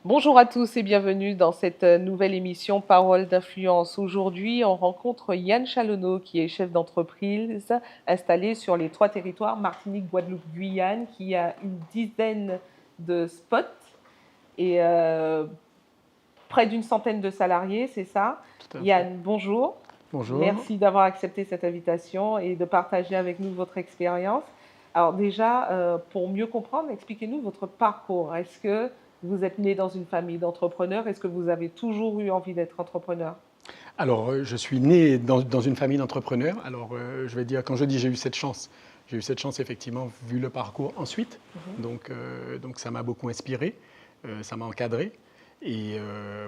Bonjour à tous et bienvenue dans cette nouvelle émission Parole d'influence. Aujourd'hui, on rencontre Yann Chalonneau qui est chef d'entreprise installé sur les 3 territoires, Martinique, Guadeloupe, Guyane, qui a une dizaine de spots et près d'une centaine de salariés, c'est ça? Tout à fait. Yann, bonjour. Bonjour. Merci d'avoir accepté cette invitation et de partager avec nous votre expérience. Alors déjà, pour mieux comprendre, expliquez-nous votre parcours. Est-ce que vous êtes né dans une famille d'entrepreneurs? Est-ce que vous avez toujours eu envie d'être entrepreneur? Alors, je suis né dans une famille d'entrepreneurs. Alors, je vais dire, quand je dis j'ai eu cette chance effectivement vu le parcours ensuite. Mhm. Donc ça m'a beaucoup inspiré, ça m'a encadré. Et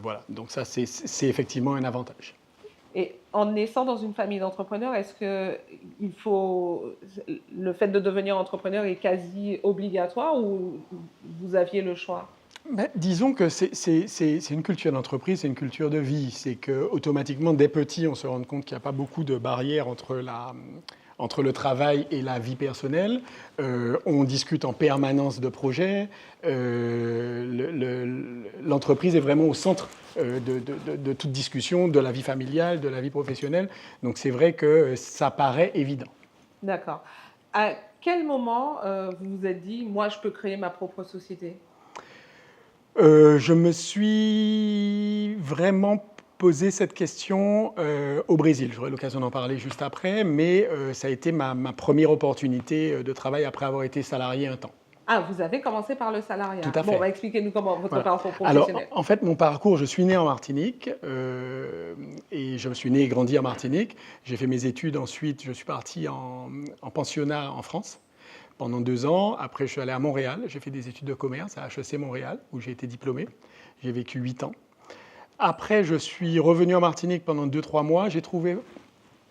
voilà, donc ça, c'est effectivement un avantage. Et en naissant dans une famille d'entrepreneurs, est-ce que le fait de devenir entrepreneur est quasi obligatoire ou vous aviez le choix? Mais disons que c'est une culture d'entreprise, c'est une culture de vie. C'est qu'automatiquement, dès petit, on se rend compte qu'il n'y a pas beaucoup de barrières entre le travail et la vie personnelle. On discute en permanence de projets. L'entreprise est vraiment au centre de toute discussion, de la vie familiale, de la vie professionnelle. Donc c'est vrai que ça paraît évident. D'accord. À quel moment vous vous êtes dit, moi, je peux créer ma propre société? Je me suis vraiment posé cette question au Brésil. J'aurai l'occasion d'en parler juste après, mais ça a été ma première opportunité de travail après avoir été salarié un temps. Ah, vous avez commencé par le Tout salariat. à Bon, fait. bah, expliquez-nous comment votre Voilà. parcours Alors, professionnel. en fait, mon parcours, je suis né en Martinique et je me suis né et grandi en Martinique. J'ai fait mes études ensuite, je suis parti en pensionnat en France pendant 2 ans. Après, je suis allé à Montréal. J'ai fait des études de commerce à HEC Montréal, où j'ai été diplômé. J'ai vécu 8 ans. Après, je suis revenu en Martinique pendant 2, 3 mois. J'ai trouvé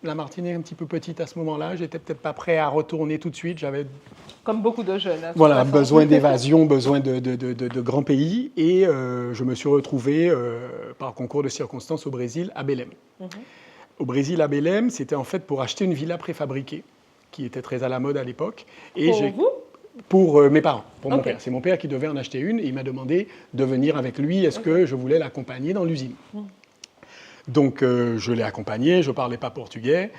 la Martinique un petit peu petite à ce moment-là. J'étais peut-être pas prêt à retourner tout de suite. J'avais Comme beaucoup de jeunes, hein, de toute voilà, façon. besoin d'évasion, besoin de grands pays. Et je me suis retrouvé par concours de circonstances au Brésil, à Belém. Mhm. Au Brésil, à Belém, c'était en fait pour acheter une villa préfabriquée, qui était très à la mode à l'époque. Et Pour j'ai vous? Pour mes parents, pour mon Ok. père. C'est mon père qui devait en acheter une et il m'a demandé de venir avec lui. Est-ce Ok. que je voulais l'accompagner dans l'usine? Mhm. Donc je l'ai accompagné, je ne parlais pas portugais,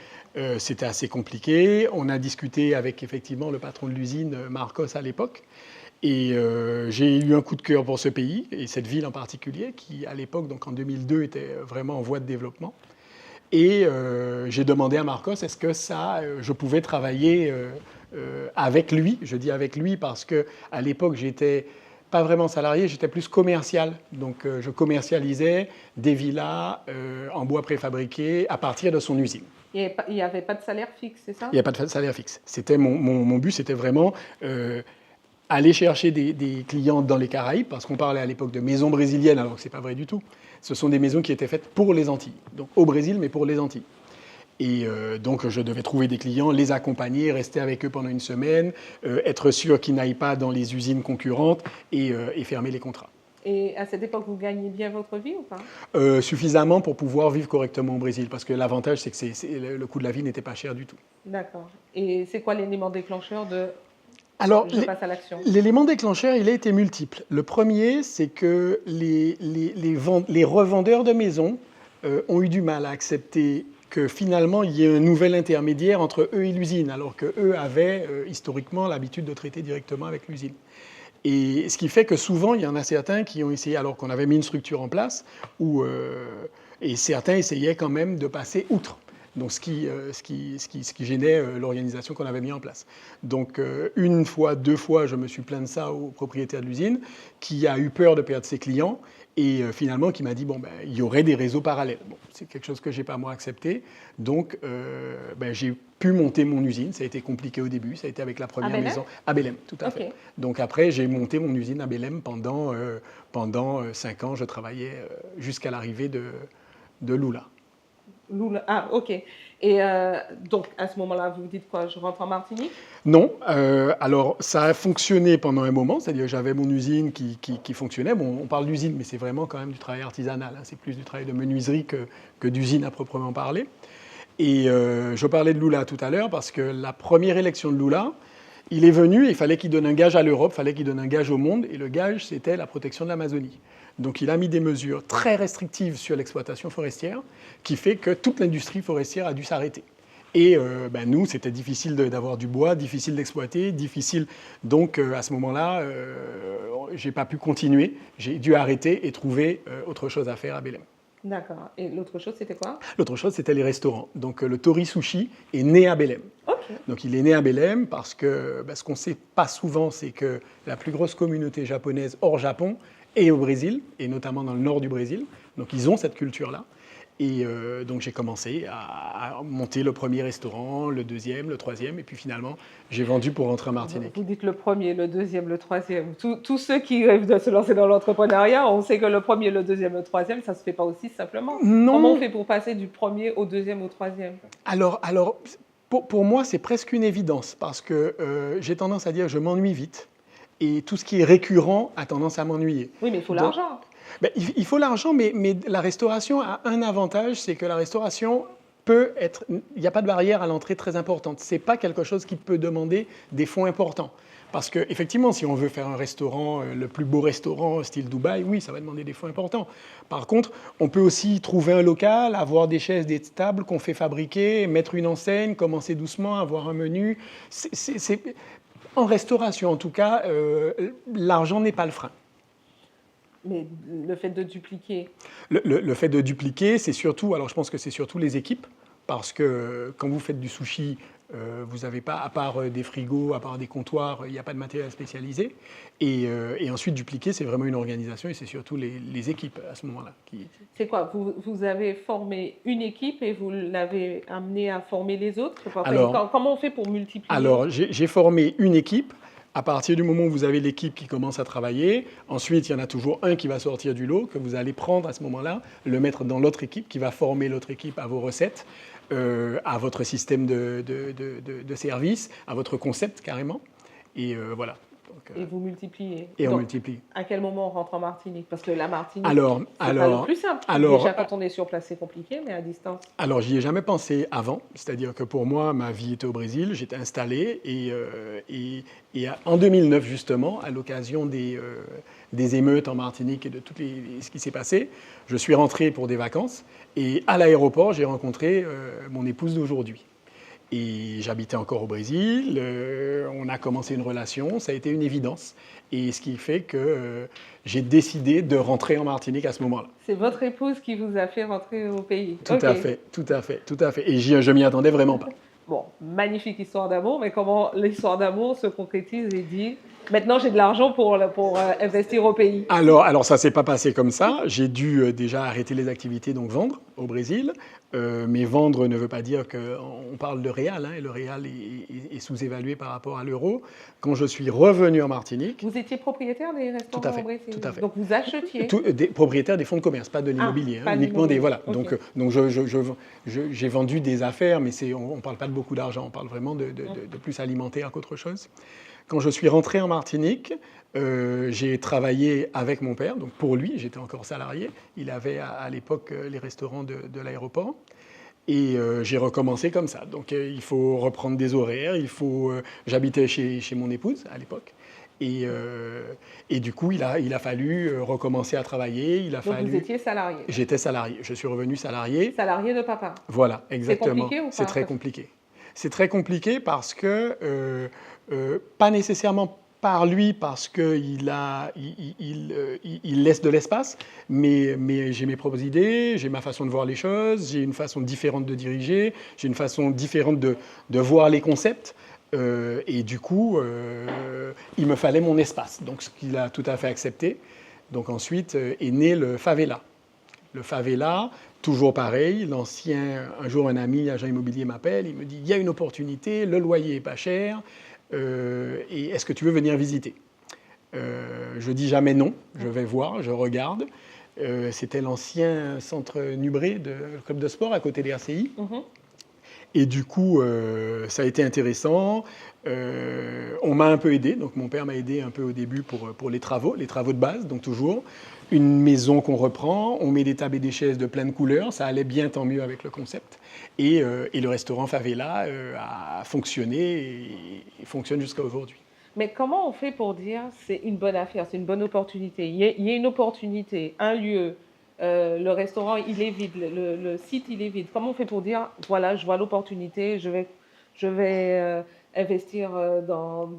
c'était assez compliqué. On a discuté avec effectivement le patron de l'usine, Marcos à l'époque. Et j'ai eu un coup de cœur pour ce pays et cette ville en particulier qui à l'époque, donc en 2002, était vraiment en voie de développement. Et j'ai demandé à Marcos, est-ce que je pouvais travailler avec lui. Je dis avec lui parce qu'à l'époque, j'étais pas vraiment salarié, j'étais plus commercial. Donc je commercialisais des villas en bois préfabriqué à partir de son usine. Il n'y avait pas de salaire fixe, c'est Il n'y ça? a pas de salaire fixe. C'était mon but, c'était vraiment aller chercher des clients dans les Caraïbes, parce qu'on parlait à l'époque de maisons brésiliennes, alors que ce n'est pas vrai du tout. Ce sont des maisons qui étaient faites pour les Antilles. Donc au Brésil, mais pour les Antilles. Et donc, je devais trouver des clients, les accompagner, rester avec eux pendant une semaine, être sûr qu'ils n'aillent pas dans les usines concurrentes et fermer les contrats. Et à cette époque, vous gagnez bien votre vie ou pas? Suffisamment pour pouvoir vivre correctement au Brésil, parce que l'avantage, c'est que le coût de la vie n'était pas cher du tout. D'accord. Et c'est quoi l'élément déclencheur de Alors, je passe à l'action? l'élément déclencheur, il a été multiple. Le premier, c'est que les revendeurs de maisons ont eu du mal à accepter que finalement, il y ait un nouvel intermédiaire entre eux et l'usine, alors qu'eux avaient historiquement l'habitude de traiter directement avec l'usine. Et ce qui fait que souvent, il y en a certains qui ont essayé, alors qu'on avait mis une structure en place, et certains essayaient quand même de passer outre. Donc, ce qui gênait l'organisation qu'on avait mis en place. Donc, une fois, 2 fois, je me suis plaint de ça au propriétaire de l'usine, qui a eu peur de perdre ses clients, et finalement, qui m'a dit, bon, ben, il y aurait des réseaux parallèles. Bon, c'est quelque chose que je n'ai pas, moi, accepté. Donc, ben, j'ai pu monter mon usine. Ça a été compliqué au début. Ça a été avec la À première Belém? maison à Belém, tout à fait. Ok. Donc, après, j'ai monté mon usine à Belém pendant 5 ans. Je travaillais jusqu'à l'arrivée de Lula. Ah, ok. Et donc, à ce moment-là, vous vous dites quoi? Je rentre en Martinique? Non, alors ça a fonctionné pendant un moment, c'est-à-dire que j'avais mon usine qui fonctionnait. Bon, on parle d'usine, mais c'est vraiment quand même du travail artisanal, hein. C'est plus du travail de menuiserie que d'usine à proprement parler. Et je parlais de Lula tout à l'heure parce que la première élection de Lula, Il est venu, il fallait qu'il donne un gage à l'Europe, il fallait qu'il donne un gage au monde, et le gage, c'était la protection de l'Amazonie. Donc il a mis des mesures très restrictives sur l'exploitation forestière, qui fait que toute l'industrie forestière a dû s'arrêter. Et nous, c'était difficile d'avoir du bois, difficile d'exploiter, difficile. Donc à ce moment-là, je n'ai pas pu continuer, j'ai dû arrêter et trouver autre chose à faire à Belém. D'accord. Et l'autre chose, c'était quoi? L'autre chose, c'était les restaurants. Donc le Tori Sushi est né à Belém. Ok. Donc il est né à Belém parce que ce qu'on ne sait pas souvent, c'est que la plus grosse communauté japonaise hors Japon est au Brésil, et notamment dans le nord du Brésil. Donc ils ont cette culture-là. Et donc j'ai commencé à monter le premier restaurant, le deuxième, le troisième, et puis finalement j'ai vendu pour rentrer en Martinique. Vous dites le premier, le deuxième, le troisième. Tous ceux qui rêvent de se lancer dans l'entrepreneuriat, on sait que le premier, le deuxième, le troisième, ça ne se fait pas aussi simplement. Non. Comment on fait pour passer du premier au deuxième au troisième? Alors pour moi, c'est presque une évidence, parce que j'ai tendance à dire que je m'ennuie vite, et tout ce qui est récurrent a tendance à m'ennuyer. Oui, mais il faut l'argent. Il faut l'argent, mais la restauration a un avantage, c'est que la restauration peut être... Il n'y a pas de barrière à l'entrée très importante. Ce n'est pas quelque chose qui peut demander des fonds importants. Parce qu'effectivement, si on veut faire un restaurant, le plus beau restaurant style Dubaï, oui, ça va demander des fonds importants. Par contre, on peut aussi trouver un local, avoir des chaises, des tables qu'on fait fabriquer, mettre une enseigne, commencer doucement, avoir un menu. En restauration, en tout cas, l'argent n'est pas le frein. Mais le fait de dupliquer. Le fait de dupliquer, c'est surtout, alors je pense que c'est surtout les équipes, parce que quand vous faites du sushi, vous n'avez pas, à part des frigos, à part des comptoirs, il n'y a pas de matériel spécialisé. Et ensuite, dupliquer, c'est vraiment une organisation, et c'est surtout les équipes à ce moment-là. C'est quoi? Vous avez formé une équipe et vous l'avez amené à former les autres? Comment on fait pour multiplier? Alors, j'ai formé une équipe. À partir du moment où vous avez l'équipe qui commence à travailler, ensuite il y en a toujours un qui va sortir du lot, que vous allez prendre à ce moment-là, le mettre dans l'autre équipe, qui va former l'autre équipe à vos recettes, à votre système de service, à votre concept carrément. Et voilà. Et vous multipliez. Et on multiplie. À quel moment on rentre en Martinique? Parce que la Martinique, c'est pas le plus simple. Déjà, quand on est sur place, c'est compliqué, mais à distance. Alors, j'y ai jamais pensé avant. C'est-à-dire que pour moi, ma vie était au Brésil, j'étais installé. Et en 2009, justement, à l'occasion des émeutes en Martinique et de tout ce qui s'est passé, je suis rentré pour des vacances. Et à l'aéroport, j'ai rencontré mon épouse d'aujourd'hui. Et j'habitais encore au Brésil, on a commencé une relation, ça a été une évidence. Et ce qui fait que j'ai décidé de rentrer en Martinique à ce moment-là. C'est votre épouse qui vous a fait rentrer au pays? Tout à fait. Et je m'y attendais vraiment pas. Bon, magnifique histoire d'amour, mais comment l'histoire d'amour se concrétise et dit « Maintenant, j'ai de l'argent pour investir au pays ». Alors ça ne s'est pas passé comme ça. J'ai dû déjà arrêter les activités, donc vendre au Brésil. Mais vendre ne veut pas dire qu'on parle de réal, et le réal est sous-évalué par rapport à l'euro. Quand je suis revenu en Martinique... Vous étiez propriétaire des restaurants au Brésil? Tout à fait. Donc vous achetiez? Propriétaire des fonds de commerce, pas de l'immobilier. Uniquement des... Voilà. Okay. Donc j'ai vendu des affaires, mais on ne parle pas de beaucoup d'argent, on parle vraiment de plus alimentaire qu'autre chose. Quand je suis rentré en Martinique, j'ai travaillé avec mon père, donc pour lui, j'étais encore salarié. Il avait à l'époque les restaurants de l'aéroport. Et j'ai recommencé comme ça. Donc il faut reprendre des horaires, j'habitais chez mon épouse à l'époque. Et du coup, il a fallu recommencer à travailler. Donc vous étiez salarié? J'étais salarié. Je suis revenu salarié. Salarié de papa? Voilà, exactement. C'est compliqué ou pas? C'est très compliqué. C'est très compliqué parce que, pas nécessairement par lui, parce qu'il laisse de l'espace, mais j'ai mes propres idées, j'ai ma façon de voir les choses, j'ai une façon différente de diriger, j'ai une façon différente de voir les concepts. Et du coup, il me fallait mon espace, donc ce qu'il a tout à fait accepté. Donc ensuite est né le favela. Le favela, toujours pareil, un jour un ami, agent immobilier, m'appelle, il me dit « il y a une opportunité, le loyer est pas cher, et est-ce que tu veux venir visiter ?» Je dis jamais non, je vais voir, je regarde. C'était l'ancien centre Nubré, le club de sport à côté des RCI. Et du coup, ça a été intéressant. On m'a un peu aidé, donc mon père m'a aidé un peu au début pour les travaux de base, donc toujours. une maison qu'on reprend, on met des tables et des chaises de plein de couleurs, ça allait bien tant mieux avec le concept. Et le restaurant Favela a fonctionné et fonctionne jusqu'à aujourd'hui. Mais comment on fait pour dire c'est une bonne affaire, c'est une bonne opportunité? Il y a une opportunité, un lieu, le restaurant il est vide, le site il est vide. Comment on fait pour dire voilà, je vois l'opportunité, je vais investir dans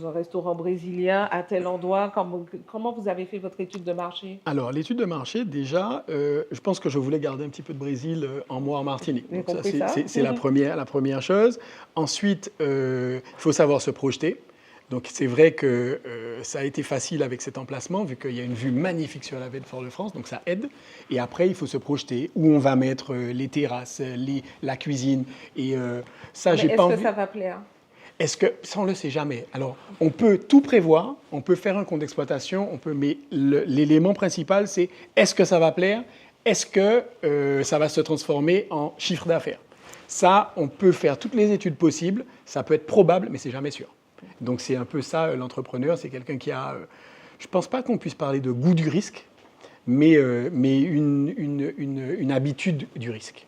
un restaurant brésilien à tel endroit? Comment vous avez fait votre étude de marché? Alors, l'étude de marché, déjà, je pense que je voulais garder un petit peu de Brésil en moi en Martinique. Vous avez Donc ça, compris ça? c'est la première chose. Ensuite, il faut savoir se projeter. Donc c'est vrai que ça a été facile avec cet emplacement, vu qu'il y a une vue magnifique sur la baie de Fort-de-France, donc ça aide. Et après, il faut se projeter où on va mettre les terrasses, la cuisine. Et ça, Mais j'ai pas est-ce que envie. ça va plaire? Est-ce que ça, on ne le sait jamais. Alors, on peut tout prévoir, on peut faire un compte d'exploitation, mais l'élément principal, c'est est-ce que ça va plaire? Est-ce que ça va se transformer en chiffre d'affaires? Ça, on peut faire toutes les études possibles, ça peut être probable, mais c'est jamais sûr. Donc, c'est un peu ça, l'entrepreneur, c'est quelqu'un qui a, je ne pense pas qu'on puisse parler de goût du risque, mais une habitude du risque.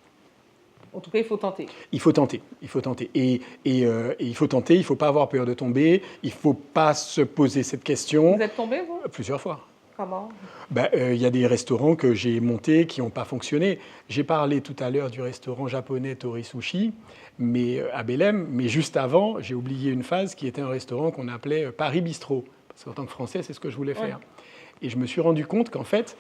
En tout cas, il faut tenter. Il faut tenter, il faut tenter. Et il faut tenter, il ne faut pas avoir peur de tomber, il ne faut pas se poser cette question. Vous êtes tombé, vous? Plusieurs fois. Comment? Y a des restaurants que j'ai montés qui n'ont pas fonctionné. J'ai parlé tout à l'heure du restaurant japonais Tori Sushi à Belém, mais juste avant, j'ai oublié une phase qui était un restaurant qu'on appelait Paris Bistrot. Parce qu'en tant que Français, c'est ce que je voulais faire. Et je me suis rendu compte qu'en fait,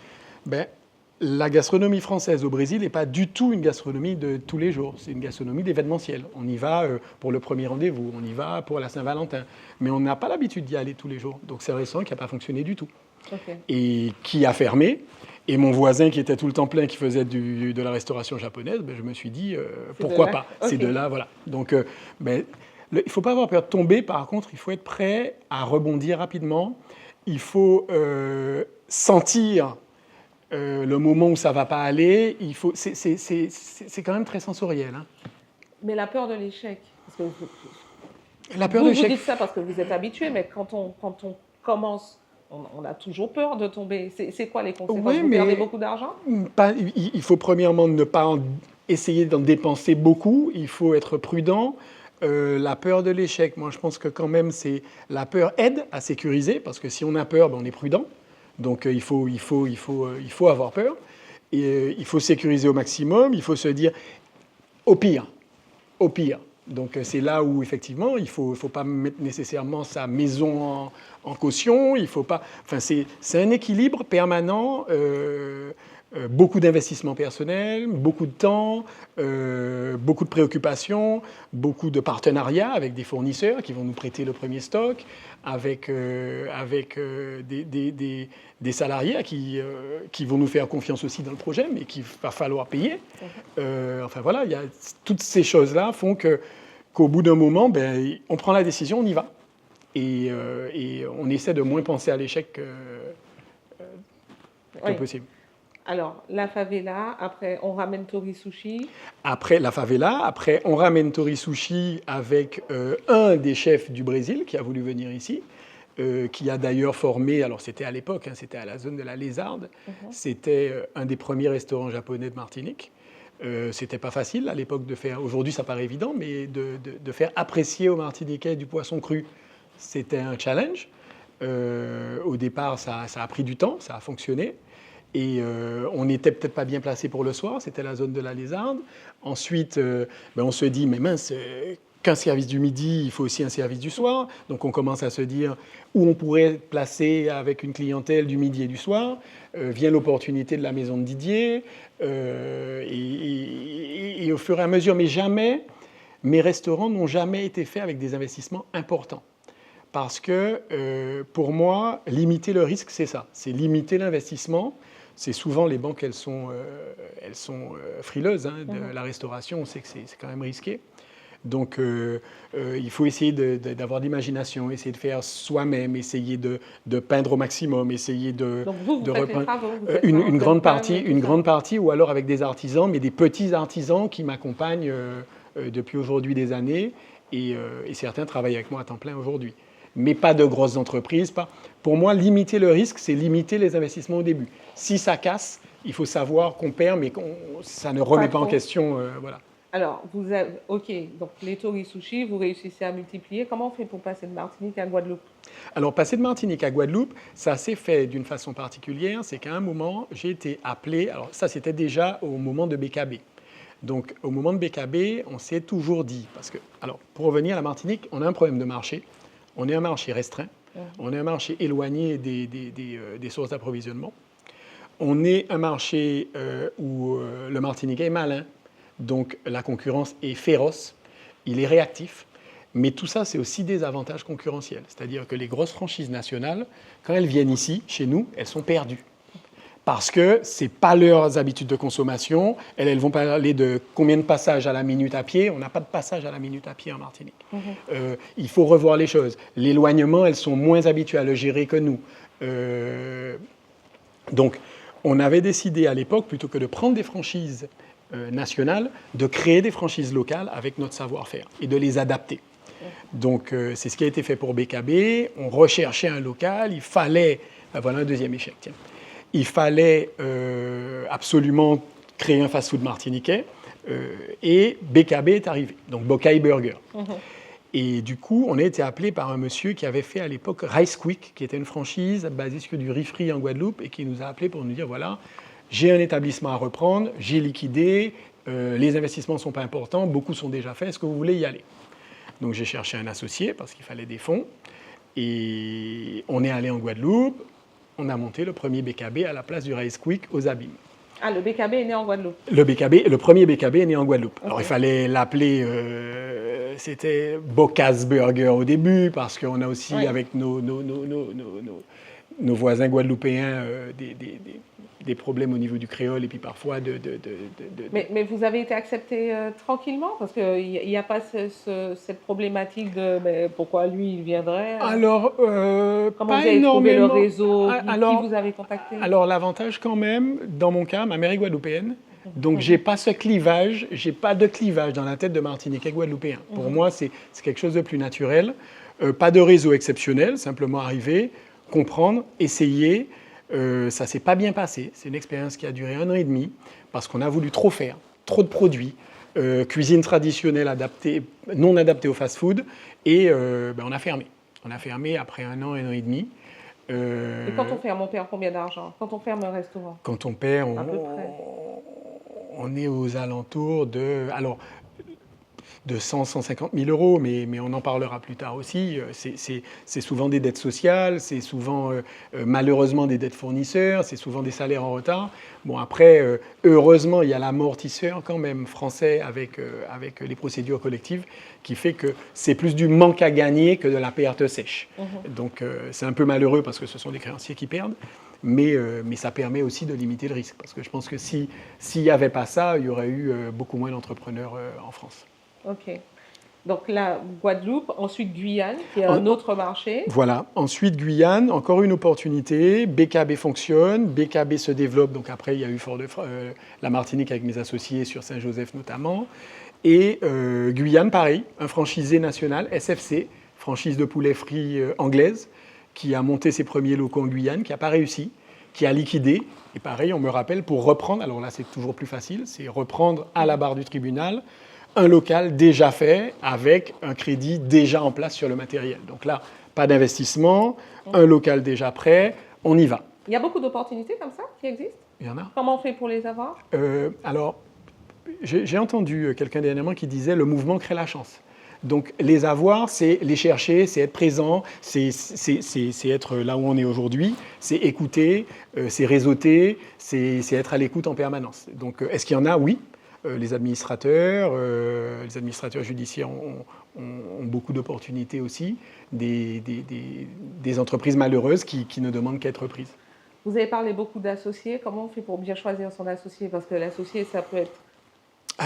la gastronomie française au Brésil n'est pas du tout une gastronomie de tous les jours. C'est une gastronomie d'événementiel. On y va pour le premier rendez-vous, on y va pour la Saint-Valentin. Mais on n'a pas l'habitude d'y aller tous les jours. Donc c'est un restaurant qui n'a pas fonctionné du tout. Okay. Et qui a fermé. Et mon voisin qui était tout le temps plein, qui faisait de la restauration japonaise, je me suis dit, pourquoi pas? Okay. C'est de là, voilà. Donc, il ne faut pas avoir peur de tomber. Par contre, il faut être prêt à rebondir rapidement. Il faut sentir le moment où ça ne va pas aller. C'est quand même très sensoriel. Hein. Mais la peur de l'échec. La peur de l'échec. Vous dites ça parce que vous êtes habitué, mais quand on commence, on a toujours peur de tomber. C'est quoi les conséquences? Vous perdez beaucoup d'argent? Il faut premièrement ne pas essayer d'en dépenser beaucoup. Il faut être prudent. La peur de l'échec, moi je pense que quand même la peur aide à sécuriser, parce que si on a peur, on est prudent. Donc il faut avoir peur. Et il faut sécuriser au maximum. Il faut se dire au pire. Donc c'est là où effectivement il faut pas mettre nécessairement sa maison en caution. Il faut pas. Enfin c'est un équilibre permanent. Beaucoup d'investissements personnels, beaucoup de temps, beaucoup de préoccupations, beaucoup de partenariats avec des fournisseurs qui vont nous prêter le premier stock, avec des salariés qui vont nous faire confiance aussi dans le projet, mais qu'il va falloir payer. Enfin voilà, toutes ces choses-là font qu'au bout d'un moment, on prend la décision, on y va. Et on essaie de moins penser à l'échec que possible. Alors, la favela, après, on ramène Tori Sushi. Après la favela, on ramène Tori Sushi avec un des chefs du Brésil qui a voulu venir ici, qui a d'ailleurs formé, alors c'était à l'époque, c'était à la zone de la Lézarde, c'était un des premiers restaurants japonais de Martinique. C'était pas facile à l'époque de faire, aujourd'hui ça paraît évident, mais de faire apprécier aux Martiniquais du poisson cru, c'était un challenge. Au départ, ça a pris du temps, ça a fonctionné. Et on n'était peut-être pas bien placé pour le soir, c'était la zone de la Lézarde. Ensuite, on se dit, mais mince, qu'un service du midi, il faut aussi un service du soir. Donc on commence à se dire où on pourrait placer avec une clientèle du midi et du soir. Vient l'opportunité de la maison de Didier. Et au fur et à mesure, mais jamais, mes restaurants n'ont jamais été faits avec des investissements importants. Parce que pour moi, limiter le risque, c'est ça. C'est limiter l'investissement. C'est souvent les banques, elles sont frileuses de la restauration. On sait que c'est quand même risqué. Donc, il faut essayer d'avoir de l'imagination, essayer de faire soi-même, essayer de peindre au maximum, essayer de repeindre une grande partie, ou alors avec des artisans, mais des petits artisans qui m'accompagnent depuis aujourd'hui des années, et certains travaillent avec moi à temps plein aujourd'hui. mais pas de grosses entreprises. Pour moi, limiter le risque, c'est limiter les investissements au début. Si ça casse, il faut savoir qu'on perd, mais ça ne remet pas en question. Voilà. Alors, OK, donc les Tori Sushi, vous réussissez à multiplier. Comment on fait pour passer de Martinique à Guadeloupe? Alors, passer de Martinique à Guadeloupe, ça s'est fait d'une façon particulière. C'est qu'à un moment, j'ai été appelé. Alors, ça, c'était déjà au moment de BKB. Donc, au moment de BKB, on s'est toujours dit, parce que, alors, pour revenir à la Martinique, on a un problème de marché. On est un marché restreint. On est un marché éloigné des sources d'approvisionnement. On est un marché où le Martiniquais est malin. Donc, la concurrence est féroce. Il est réactif. Mais tout ça, c'est aussi des avantages concurrentiels. C'est-à-dire que les grosses franchises nationales, quand elles viennent ici, chez nous, elles sont perdues. Parce que ce n'est pas leurs habitudes de consommation. Elles vont parler de combien de passages à la minute à pied. On n'a pas de passage à la minute à pied en Martinique. Il faut revoir les choses. L'éloignement, elles sont moins habituées à le gérer que nous. Donc, on avait décidé à l'époque, plutôt que de prendre des franchises nationales, de créer des franchises locales avec notre savoir-faire et de les adapter. Donc, c'est ce qui a été fait pour BKB. On recherchait un local. Il fallait... Ben voilà un deuxième échec, tiens. Il fallait absolument créer un fast-food martiniquais et BKB est arrivé, donc Bocaille Burger. Et du coup, on a été appelé par un monsieur qui avait fait à l'époque Rice Quick, qui était une franchise basée sur du riz frit en Guadeloupe et qui nous a appelé pour nous dire, voilà, j'ai un établissement à reprendre, j'ai liquidé, les investissements ne sont pas importants, beaucoup sont déjà faits, est-ce que vous voulez y aller? Donc j'ai cherché un associé parce qu'il fallait des fonds et on est allé en Guadeloupe. On a monté le premier BKB à la place du Rice Quick aux Abîmes. Ah, le BKB est né en Guadeloupe. Le premier BKB est né en Guadeloupe. Okay. Alors il fallait l'appeler, c'était Bocas Burger au début, parce qu'on a aussi avec nos voisins guadeloupéens des problèmes au niveau du créole et puis parfois Mais vous avez été accepté tranquillement? Parce qu'il n'y a pas cette problématique de pourquoi lui il viendrait? Alors, comment pas vous avez trouvé le énormément. réseau? Qui vous avez contacté? Alors, l'avantage quand même, dans mon cas, ma mère est guadeloupéenne. Donc, j'ai pas ce clivage, j'ai pas de clivage dans la tête de Martiniquais guadeloupéen. Pour moi, c'est quelque chose de plus naturel. Pas de réseau exceptionnel, simplement arriver, comprendre, essayer. Ça s'est pas bien passé. C'est une expérience qui a duré 1 an et demi parce qu'on a voulu trop faire, trop de produits, cuisine traditionnelle non adaptée au fast-food et on a fermé. On a fermé après 1 an et demi. Et quand on ferme, on perd combien d'argent? Quand on ferme un restaurant? Quand on perd, on est aux alentours de... Alors, de 100 150 000 euros, mais on en parlera plus tard aussi. C'est souvent des dettes sociales, c'est souvent malheureusement des dettes fournisseurs, c'est souvent des salaires en retard. Bon, après, heureusement, il y a l'amortisseur quand même français avec les procédures collectives qui fait que c'est plus du manque à gagner que de la perte sèche. Donc, c'est un peu malheureux parce que ce sont des créanciers qui perdent. Mais ça permet aussi de limiter le risque. Parce que je pense que s'il n'y avait pas ça, il y aurait eu beaucoup moins d'entrepreneurs en France. OK. Donc là, Guadeloupe, ensuite Guyane, qui est un autre marché. Voilà. Ensuite, Guyane, encore une opportunité. BKB fonctionne, BKB se développe. Donc après, il y a eu la Martinique avec mes associés sur Saint-Joseph notamment. Et Guyane, pareil, un franchisé national, SFC, franchise de poulet frit anglaise, qui a monté ses premiers locaux en Guyane, qui n'a pas réussi, qui a liquidé. Et pareil, on me rappelle, pour reprendre, alors là c'est toujours plus facile, c'est reprendre à la barre du tribunal un local déjà fait avec un crédit déjà en place sur le matériel. Donc là, pas d'investissement, un local déjà prêt, on y va. Il y a beaucoup d'opportunités comme ça qui existent? Il y en a. Comment on fait pour les avoir? Alors, j'ai entendu quelqu'un dernièrement qui disait « le mouvement crée la chance ». Donc, les avoir, c'est les chercher, c'est être présent, c'est être là où on est aujourd'hui, c'est écouter, c'est réseauter, c'est être à l'écoute en permanence. Donc, est-ce qu'il y en a? Oui. Les administrateurs judiciaires ont beaucoup d'opportunités aussi, des entreprises malheureuses qui ne demandent qu'à être prises. Vous avez parlé beaucoup d'associés. Comment on fait pour bien choisir son associé? Parce que l'associé, ça peut être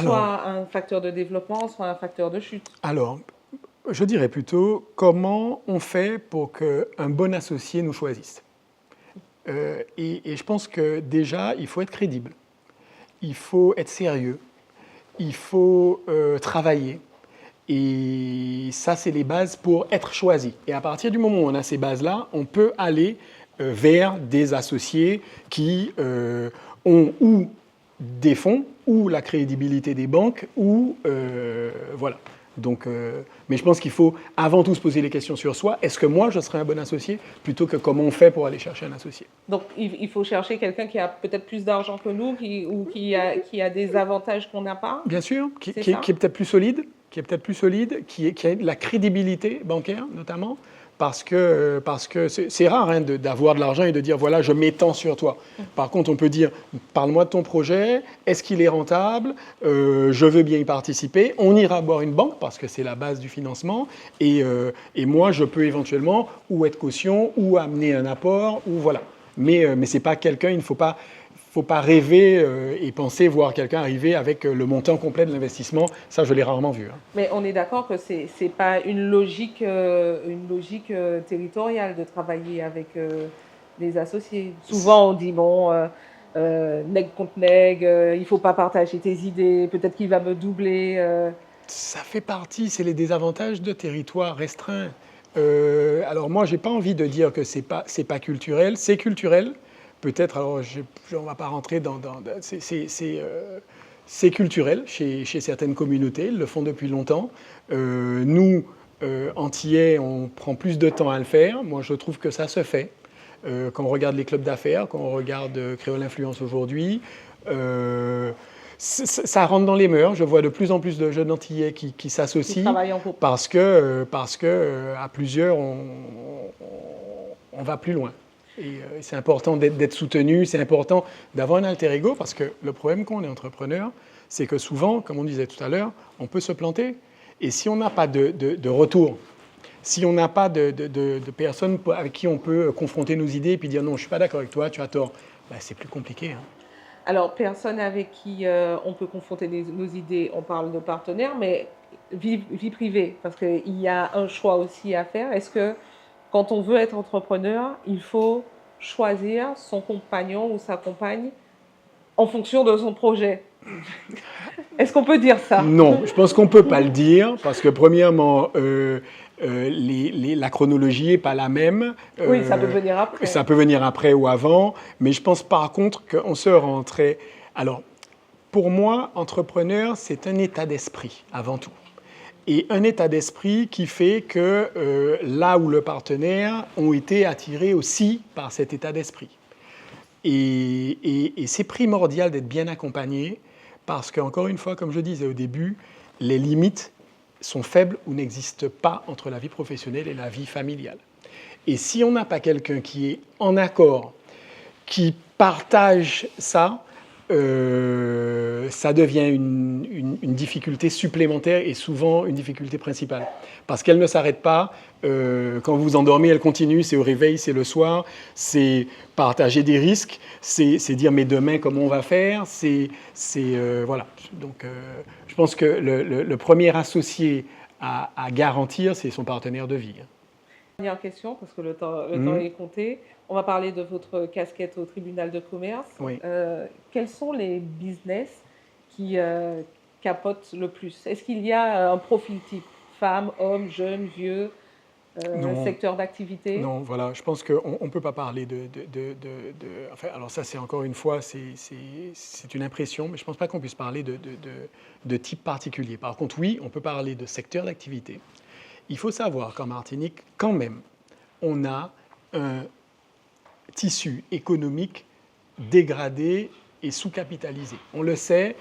soit un facteur de développement, soit un facteur de chute. Alors, je dirais plutôt comment on fait pour qu'un bon associé nous choisisse. Et je pense que déjà, il faut être crédible. Il faut être sérieux, il faut travailler, Et ça, c'est les bases pour être choisi. Et à partir du moment où on a ces bases-là, on peut aller vers des associés qui ont ou des fonds, ou la crédibilité des banques, ou voilà. Donc, mais je pense qu'il faut avant tout se poser les questions sur soi. Est-ce que moi, je serais un bon associé, plutôt que comment on fait pour aller chercher un associé? Donc, il faut chercher quelqu'un qui a peut-être plus d'argent que nous, ou qui a des avantages qu'on n'a pas. Bien sûr, qui C'est est, ça? peut-être plus solide, qui a de la crédibilité bancaire notamment, parce que c'est rare hein, d'avoir de l'argent et de dire voilà, je m'étends sur toi. Par contre, on peut dire parle-moi de ton projet, est-ce qu'il est rentable, je veux bien y participer, on ira boire une banque parce que c'est la base du financement, et moi je peux éventuellement ou être caution ou amener un apport, ou voilà. Mais c'est pas quelqu'un, il ne faut pas rêver et penser voir quelqu'un arriver avec le montant complet de l'investissement. Ça, je l'ai rarement vu. Hein. Mais on est d'accord que c'est pas une logique territoriale de travailler avec les associés. Souvent, on dit bon, nègre contre nègre, il faut pas partager tes idées, peut-être qu'il va me doubler. Ça fait partie, c'est les désavantages de territoires restreints. Alors moi, j'ai pas envie de dire que c'est pas culturel. C'est culturel. Peut-être, alors on ne va pas rentrer c'est culturel chez certaines communautés, ils le font depuis longtemps. Nous, Antillais, on prend plus de temps à le faire. Moi, je trouve que ça se fait. Quand on regarde les clubs d'affaires, quand on regarde Créole Influence aujourd'hui, ça rentre dans les mœurs. Je vois de plus en plus de jeunes Antillais qui s'associent parce que à plusieurs, on va plus loin. Et c'est important d'être soutenu, c'est important d'avoir un alter ego, parce que le problème quand on est entrepreneur, c'est que souvent, comme on disait tout à l'heure, on peut se planter. Et si on n'a pas de retour, si on n'a pas de personnes avec qui on peut confronter nos idées et puis dire non, je ne suis pas d'accord avec toi, tu as tort, ben, c'est plus compliqué. Hein. Alors, personne avec qui on peut confronter nos idées, on parle de partenaires, mais vie privée, parce qu'il y a un choix aussi à faire. Est-ce que quand on veut être entrepreneur, il faut choisir son compagnon ou sa compagne en fonction de son projet? Est-ce qu'on peut dire ça? Non, je pense qu'on ne peut pas le dire, parce que premièrement, la chronologie n'est pas la même. Oui, ça peut venir après. Ça peut venir après ou avant, mais je pense par contre qu'on se rentrait... Alors, pour moi, entrepreneur, c'est un état d'esprit, avant tout. Et un état d'esprit qui fait que là où le partenaire ont été attirés aussi par cet état d'esprit. Et c'est primordial d'être bien accompagné, parce qu'encore une fois, comme je disais au début, les limites sont faibles ou n'existent pas entre la vie professionnelle et la vie familiale. Et si on n'a pas quelqu'un qui est en accord, qui partage ça, ça devient une difficulté supplémentaire et souvent une difficulté principale. Parce qu'elle ne s'arrête pas. Quand vous vous endormez, elle continue. C'est au réveil, c'est le soir. C'est partager des risques. C'est dire mais demain comment on va faire. Voilà. Donc je pense que le premier associé à garantir, c'est son partenaire de vie. Dernière question, parce que le temps est compté. On va parler de votre casquette au tribunal de commerce. Oui. Quels sont les business qui capotent le plus? Est-ce qu'il y a un profil type? Femmes, hommes, jeunes, vieux, secteur d'activité? Non, voilà. Je pense qu'on ne peut pas parler Enfin, alors ça, c'est encore une fois, c'est une impression, mais je ne pense pas qu'on puisse parler de type particulier. Par contre, oui, on peut parler de secteur d'activité. Il faut savoir qu'en Martinique, quand même, on a un tissu économique dégradé et sous-capitalisé. On le sait,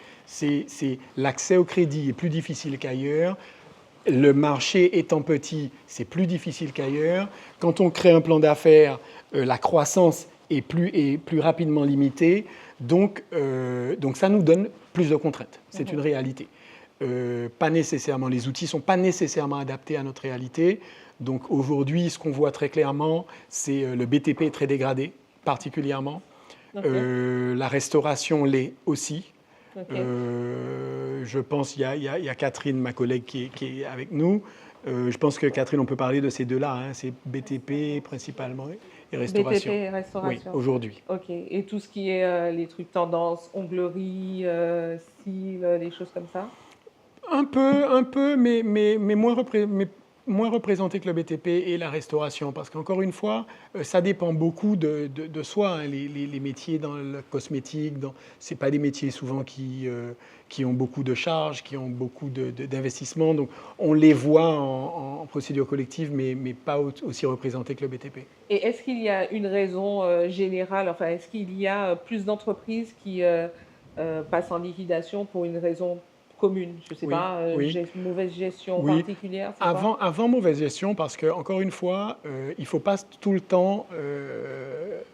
l'accès au crédit est plus difficile qu'ailleurs. Le marché étant petit, c'est plus difficile qu'ailleurs. Quand on crée un plan d'affaires, la croissance est plus rapidement limitée. Donc ça nous donne plus de contraintes. C'est une réalité. Pas nécessairement, les outils ne sont pas nécessairement adaptés à notre réalité. Donc aujourd'hui, ce qu'on voit très clairement, c'est le BTP est très dégradé, particulièrement. La restauration l'est aussi. Je pense, il y a Catherine, ma collègue, qui est avec nous. Je pense que Catherine, on peut parler de ces deux-là. Hein, c'est BTP principalement et restauration. BTP et restauration. Oui, aujourd'hui. Ok. Et tout ce qui est les trucs tendance, onglerie, style, les choses comme ça? Un peu, mais moins représenté que le BTP et la restauration, parce qu'encore une fois, ça dépend beaucoup de soi, hein. Les métiers dans le cosmétique, ce pas des métiers souvent qui ont beaucoup de charges, qui ont beaucoup d'investissements, donc on les voit en procédure collective, mais pas aussi représentés que le BTP. Et est-ce qu'il y a une raison générale, enfin, est-ce qu'il y a plus d'entreprises qui passent en liquidation pour une raison commune? Je ne sais Oui, pas, oui. mauvaise gestion Oui, particulière, c'est quoi? avant mauvaise gestion, parce que encore une fois, il ne faut pas tout le temps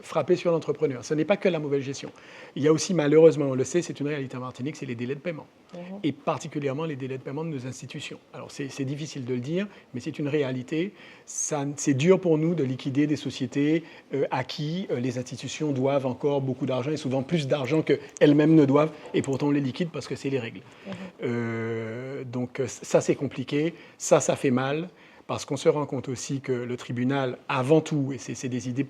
frapper sur l'entrepreneur. Ce n'est pas que la mauvaise gestion. Il y a aussi, malheureusement, on le sait, c'est une réalité en Martinique, c'est les délais de paiement. Mhm. Et particulièrement les délais de paiement de nos institutions. Alors c'est difficile de le dire, mais c'est une réalité. C'est dur pour nous de liquider des sociétés à qui les institutions doivent encore beaucoup d'argent, et souvent plus d'argent qu'elles-mêmes ne doivent, et pourtant on les liquide parce que c'est les règles. Donc ça c'est compliqué, ça fait mal, parce qu'on se rend compte aussi que le tribunal, avant tout, et c'est des idées,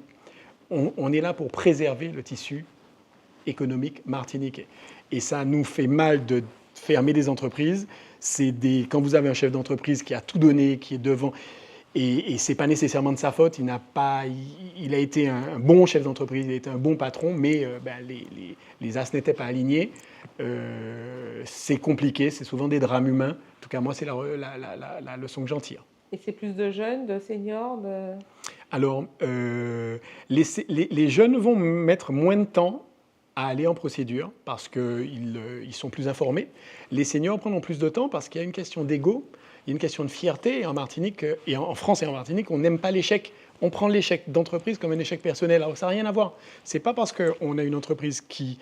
on est là pour préserver le tissu économique martiniquais. Et ça nous fait mal de fermer des entreprises. Quand vous avez un chef d'entreprise qui a tout donné, qui est devant, et ce n'est pas nécessairement de sa faute, il a été un bon chef d'entreprise, il a été un bon patron, mais les as n'étaient pas alignés. C'est compliqué, c'est souvent des drames humains. En tout cas, moi, c'est la leçon que j'en tire. Et c'est plus de jeunes, de seniors, Alors, les jeunes vont mettre moins de temps à aller en procédure parce qu'ils sont plus informés. Les seniors prendront plus de temps parce qu'il y a une question d'ego, il y a une question de fierté. Et en Martinique, et en France et en Martinique, on n'aime pas l'échec. On prend l'échec d'entreprise comme un échec personnel. Alors ça n'a rien à voir. C'est pas parce qu'on a une entreprise qui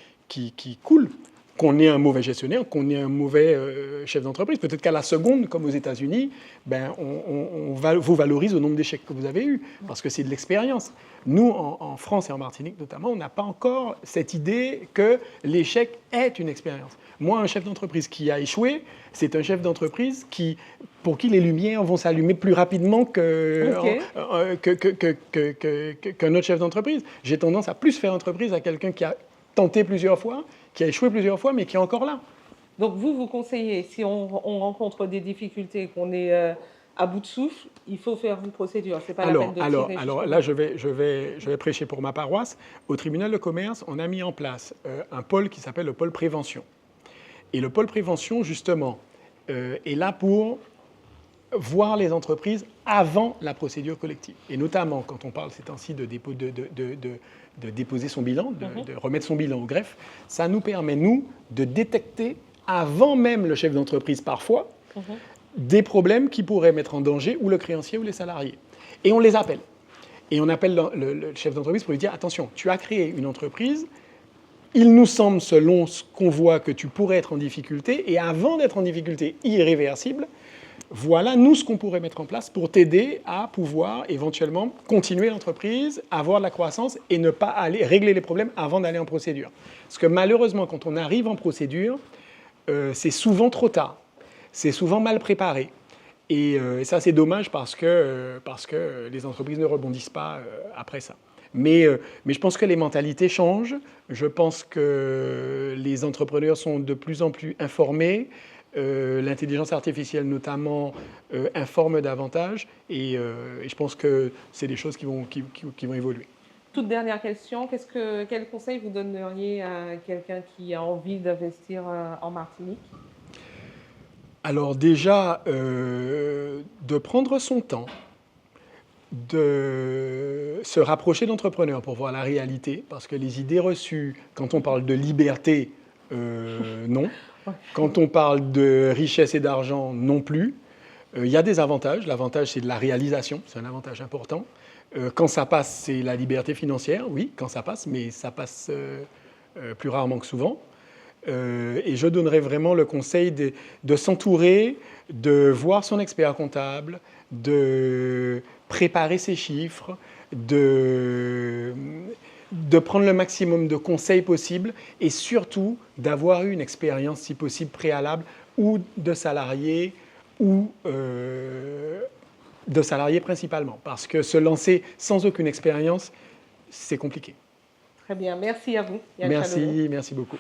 coule qu'on est un mauvais gestionnaire, qu'on est un mauvais chef d'entreprise. Peut-être qu'à la seconde, comme aux États-Unis, on vous valorise au nombre d'échecs que vous avez eus, parce que c'est de l'expérience. Nous, en France et en Martinique notamment, on n'a pas encore cette idée que l'échec est une expérience. Moi, un chef d'entreprise qui a échoué, c'est un chef d'entreprise pour qui les lumières vont s'allumer plus rapidement qu'un autre chef d'entreprise. J'ai tendance à plus faire entreprise à quelqu'un qui a tenté plusieurs fois, qui a échoué plusieurs fois, mais qui est encore là. Donc vous conseillez, si on rencontre des difficultés, qu'on est à bout de souffle, il faut faire une procédure. C'est pas la peine de tirer. Alors là, je vais prêcher pour ma paroisse. Au tribunal de commerce, on a mis en place un pôle qui s'appelle le pôle prévention. Et le pôle prévention, justement, est là pour voir les entreprises avant la procédure collective. Et notamment, quand on parle ces temps-ci de déposer son bilan, de remettre son bilan au greffe, ça nous permet, nous, de détecter, avant même le chef d'entreprise parfois, des problèmes qui pourraient mettre en danger ou le créancier ou les salariés. Et on les appelle. Et on appelle le chef d'entreprise pour lui dire « Attention, tu as créé une entreprise, il nous semble, selon ce qu'on voit, que tu pourrais être en difficulté, et avant d'être en difficulté irréversible, voilà, nous, ce qu'on pourrait mettre en place pour t'aider à pouvoir éventuellement continuer l'entreprise, avoir de la croissance et ne pas aller régler les problèmes avant d'aller en procédure. » Parce que malheureusement, quand on arrive en procédure, c'est souvent trop tard. C'est souvent mal préparé. Et ça, c'est dommage parce que les entreprises ne rebondissent pas après ça. Mais je pense que les mentalités changent. Je pense que les entrepreneurs sont de plus en plus informés. L'intelligence artificielle, notamment, informe davantage. Et je pense que c'est des choses qui vont évoluer. Toute dernière question, quel conseil vous donneriez à quelqu'un qui a envie d'investir en Martinique? Alors déjà, de prendre son temps, de se rapprocher d'entrepreneurs pour voir la réalité, parce que les idées reçues, quand on parle de liberté, non. Quand on parle de richesse et d'argent, non plus. Il y a des avantages. L'avantage, c'est de la réalisation, c'est un avantage important. Quand ça passe, c'est la liberté financière, oui, quand ça passe, mais ça passe plus rarement que souvent. Et je donnerais vraiment le conseil de s'entourer, de voir son expert comptable, de préparer ses chiffres, de prendre le maximum de conseils possibles et surtout d'avoir eu une expérience, si possible, préalable ou de salarié ou de salarié principalement. Parce que se lancer sans aucune expérience, c'est compliqué. Très bien. Merci à vous, Yann Chalono. Merci beaucoup.